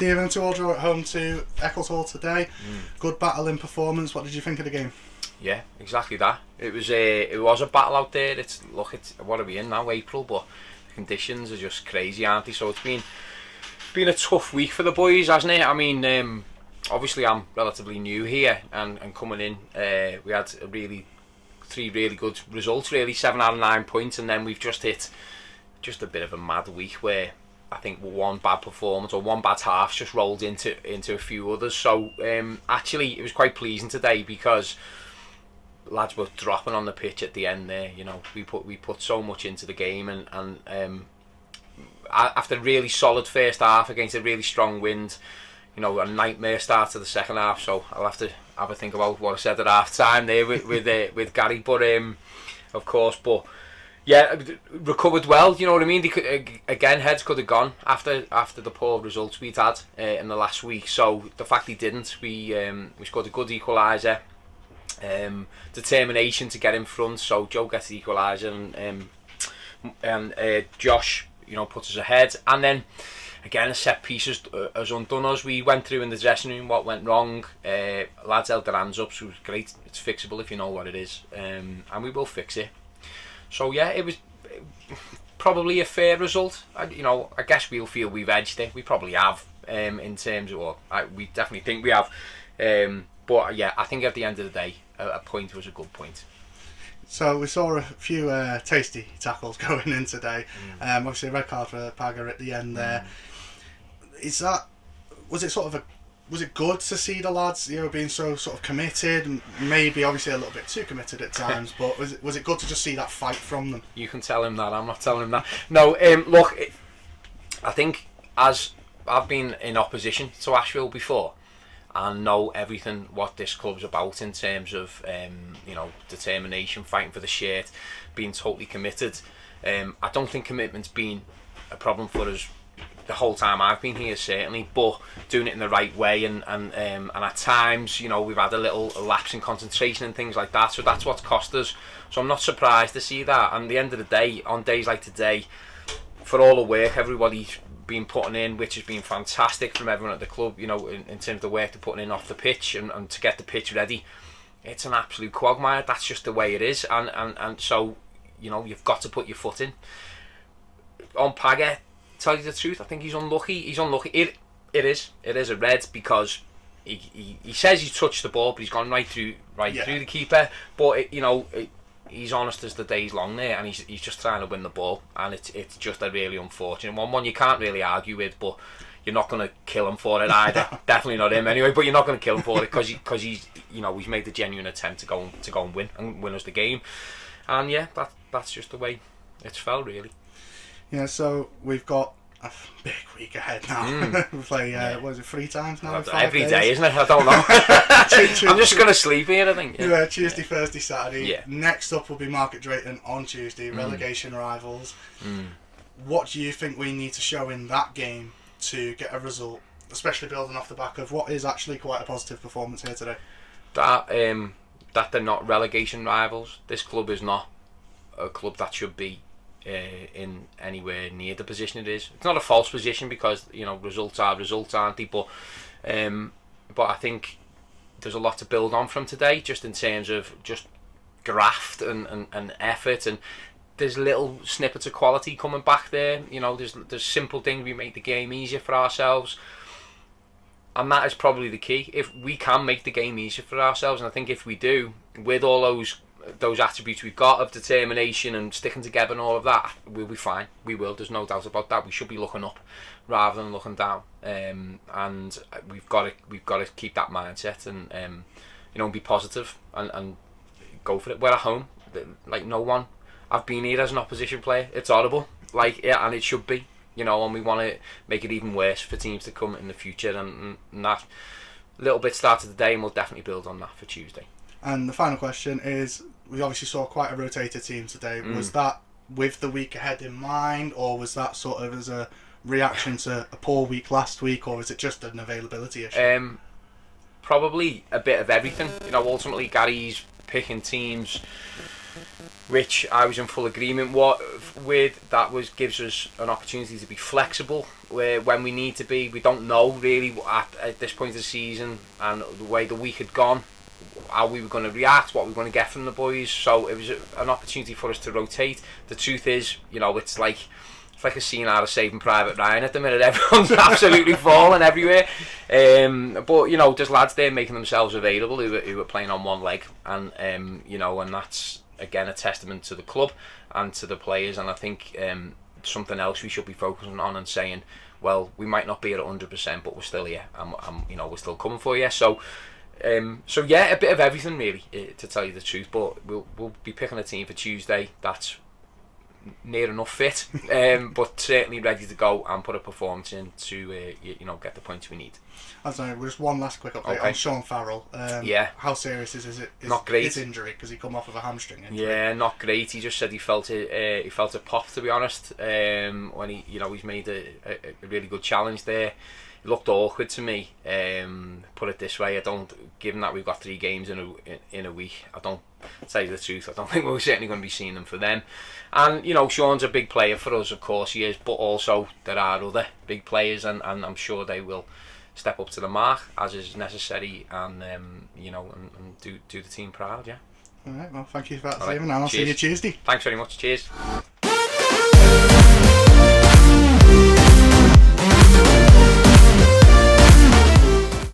Even 2-2 draw at home to Eccleshall today. Good battling performance. What did you think of the game? Yeah, exactly that. It was a battle out there. It's what are we in now? April, but the conditions are just crazy, aren't they? So it's been a tough week for the boys, hasn't it? I mean, obviously I'm relatively new here, and coming in, we had three really good results. Really, 7 out of 9 points, and then we've just hit a bit of a mad week where I think one bad performance or one bad half just rolled into a few others. So actually, it was quite pleasing today because lads were dropping on the pitch at the end there. You know, we put so much into the game, and after a really solid first half against a really strong wind, you know, a nightmare start to the second half. So I'll have to have a think about what I said at half time there with Gary, but of course, but yeah, recovered well. You know what I mean? They could, again, heads could have gone after the poor results we'd had in the last week. So the fact he didn't, we scored a good equaliser. Determination to get in front. So Joe gets the equaliser, and Josh, you know, puts us ahead. And then again, a set piece has undone us. We went through in the dressing room what went wrong. Lads held their hands up, so it was great. It's fixable if you know what it is, and we will fix it. So yeah, it was probably a fair result. I guess we'll feel we've edged it. We probably have, in terms of, we definitely think we have. But yeah, I think at the end of the day, a point was a good point. So we saw a few tasty tackles going in today. Obviously a red card for Pagger at the end there. Was it good to see the lads, you know, being so sort of committed, and maybe obviously a little bit too committed at times, but was it good to just see that fight from them? You can tell him that, I'm not telling him that. No, look, I think as I've been in opposition to Ashville before, and know everything what this club's about in terms of determination, fighting for the shirt, being totally committed. I don't think commitment's been a problem for us the whole time I've been here, certainly, but doing it in the right way, and at times, you know, we've had a little lapse in concentration and things like that, so that's what's cost us. So I'm not surprised to see that. And at the end of the day, on days like today, for all the work everybody's been putting in, which has been fantastic from everyone at the club, you know, in terms of the work they're putting in off the pitch and to get the pitch ready, it's an absolute quagmire. That's just the way it is, and so, you know, you've got to put your foot in. On Pagger, tell you the truth, I think he's unlucky. It is a red because he says he touched the ball, but he's gone right through the keeper. But he's honest as the day's long there, and he's just trying to win the ball, and it's just a really unfortunate one you can't really argue with, but you're not going to kill him for it either. Definitely not him anyway, but you're not going to kill him for it because he's made the genuine attempt to go and win us the game, and yeah, that's just the way it's felt, really. Yeah, so we've got a big week ahead now. We play, what is it, 3 times now? Every day, isn't it? I don't know. I'm just going to sleep here, I think. Yeah, Tuesday, Thursday, Saturday. Yeah. Next up will be Market Drayton on Tuesday, relegation rivals. What do you think we need to show in that game to get a result, especially building off the back of what is actually quite a positive performance here today? That they're not relegation rivals. This club is not a club that should be in anywhere near the position it is. It's not a false position because, you know, results are results, aren't they? But I think there's a lot to build on from today, just in terms of just graft and effort, and there's little snippets of quality coming back there. You know, there's simple things we make the game easier for ourselves, and that is probably the key. If we can make the game easier for ourselves, and I think if we do, with all those attributes we've got of determination and sticking together and all of that, we'll be fine. We will. There's no doubt about that. We should be looking up rather than looking down, and we've got to keep that mindset and be positive and go for it. We're at home, like no one. I've been here as an opposition player. It's horrible, and it should be, and we want to make it even worse for teams to come in the future, and that little bit started today, and we'll definitely build on that for Tuesday. And the final question is, we obviously saw quite a rotated team today. Was that with the week ahead in mind, or was that sort of as a reaction to a poor week last week, or is it just an availability issue? Probably a bit of everything. Ultimately Gary's picking teams which I was in full agreement with. That gives us an opportunity to be flexible when we need to be. We don't know really at this point of the season and the way the week had gone, how we were going to react, what we were going to get from the boys. So it was an opportunity for us to rotate. The truth is, it's like a scene out of Saving Private Ryan at the minute. Everyone's absolutely falling everywhere. But there's lads there making themselves available who are playing on one leg, and and that's again a testament to the club and to the players. And I think something else we should be focusing on and saying, well, we might not be at 100%, but we're still here, and we're still coming for you. So yeah, a bit of everything really, to tell you the truth. But we'll be picking a team for Tuesday that's near enough fit, but certainly ready to go and put a performance in to get the points we need. I don't know, just one last quick update on Sean Farrell. How serious is it? Not great. His injury, because he come off of a hamstring injury. Yeah, not great. He just said he felt a pop, to be honest. When he's made a really good challenge there. It looked awkward to me. Put it this way, given that we've got 3 games in a week, I don't, tell you the truth, I don't think we're certainly going to be seeing them for them. And Sean's a big player for us, of course he is, but also there are other big players, and I'm sure they will step up to the mark as is necessary, and and do the team proud. Yeah. All right. Well, thank you for that, Stephen, and I'll see you Tuesday. Thanks very much. Cheers.